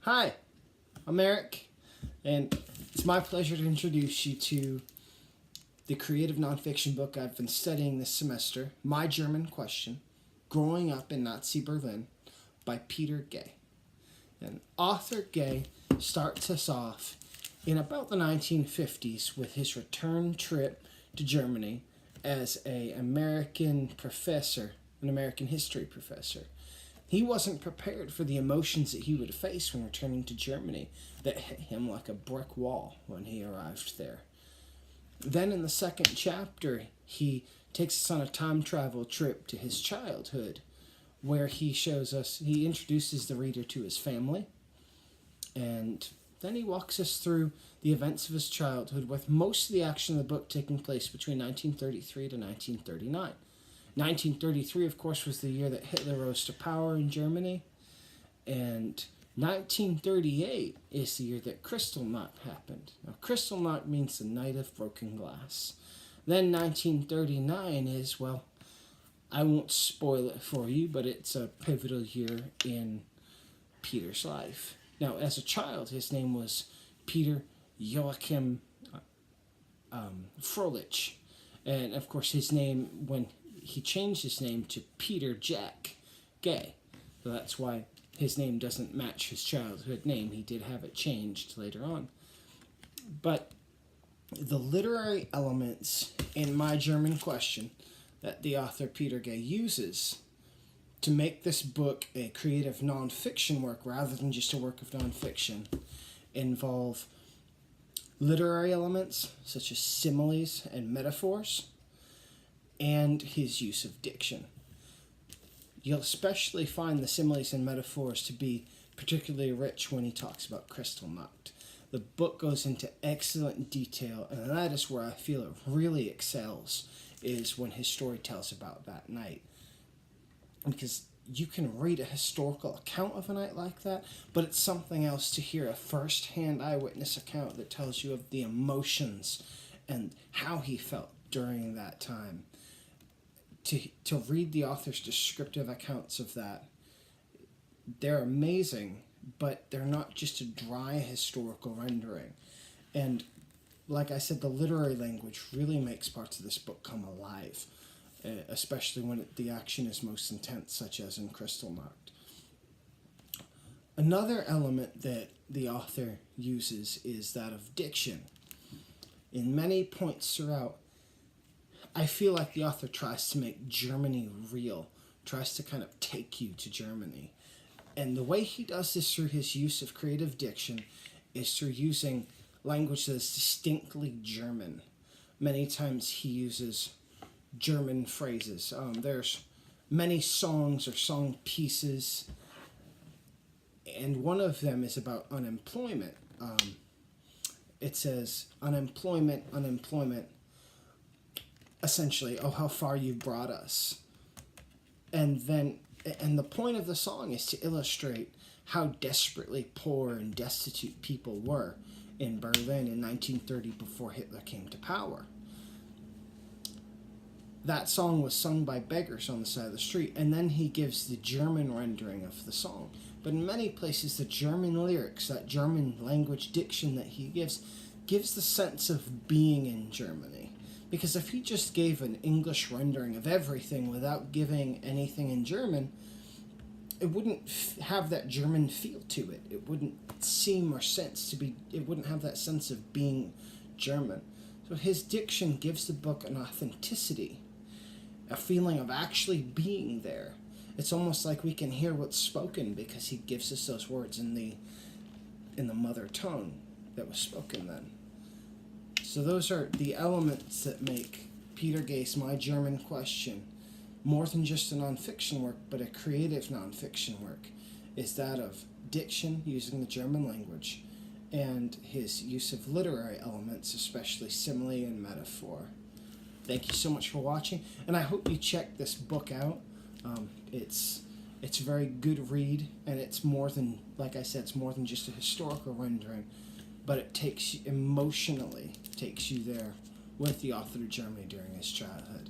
Hi, I'm Eric, and it's my pleasure to introduce you to the creative nonfiction book I've been studying this semester, My German Question, Growing Up in Nazi Berlin, by Peter Gay. And author Gay starts us off in about the 1950s with his return trip to Germany as an American professor, an American history professor. He wasn't prepared for the emotions that he would face when returning to Germany that hit him like a brick wall when he arrived there. Then in the second chapter, he takes us on a time travel trip to his childhood, where he introduces the reader to his family, and then he walks us through the events of his childhood, with most of the action of the book taking place between 1933 to 1939. 1933, of course, was the year that Hitler rose to power in Germany, and 1938 is the year that Kristallnacht happened. Now, Kristallnacht means the night of broken glass. Then 1939 is, well, I won't spoil it for you, but it's a pivotal year in Peter's life. Now, as a child, his name was Peter Joachim Froelich, and of course his name, when he changed his name to Peter Jack Gay. So that's why his name doesn't match his childhood name. He did have it changed later on. But the literary elements in My German Question that the author Peter Gay uses to make this book a creative nonfiction work rather than just a work of nonfiction involve literary elements such as similes and metaphors, and his use of diction. You'll especially find the similes and metaphors to be particularly rich when he talks about Kristallnacht. The book goes into excellent detail, and that is where I feel it really excels, is when his story tells about that night. Because you can read a historical account of a night like that, but it's something else to hear a first-hand eyewitness account that tells you of the emotions and how he felt during that time. To read the author's descriptive accounts of that, they're amazing, but they're not just a dry historical rendering. And like I said, the literary language really makes parts of this book come alive, especially when the action is most intense, such as in Kristallnacht. Another element that the author uses is that of diction. In many points throughout, I feel like the author tries to make Germany real, tries to kind of take you to Germany. And the way he does this through his use of creative diction is through using language that is distinctly German. Many times he uses German phrases. There's many songs or song pieces, and one of them is about unemployment. It says, unemployment, unemployment, essentially, oh, how far you've brought us. And the point of the song is to illustrate how desperately poor and destitute people were in Berlin in 1930 before Hitler came to power. That song was sung by beggars on the side of the street, and then he gives the German rendering of the song. But in many places, the German lyrics, that German language diction that he gives the sense of being in Germany. Because if he just gave an English rendering of everything without giving anything in German, it wouldn't have that German feel to it. It wouldn't seem or sense to be, it wouldn't have that sense of being German. So his diction gives the book an authenticity, a feeling of actually being there. It's almost like we can hear what's spoken because he gives us those words in the mother tongue that was spoken then. So those are the elements that make Peter Gay's My German Question more than just a nonfiction work, but a creative nonfiction work, is that of diction using the German language and his use of literary elements, especially simile and metaphor. Thank you so much for watching, and I hope you check this book out. It's a very good read, and it's more than, like I said, it's more than just a historical rendering, but it emotionally takes you there with the author of Germany during his childhood.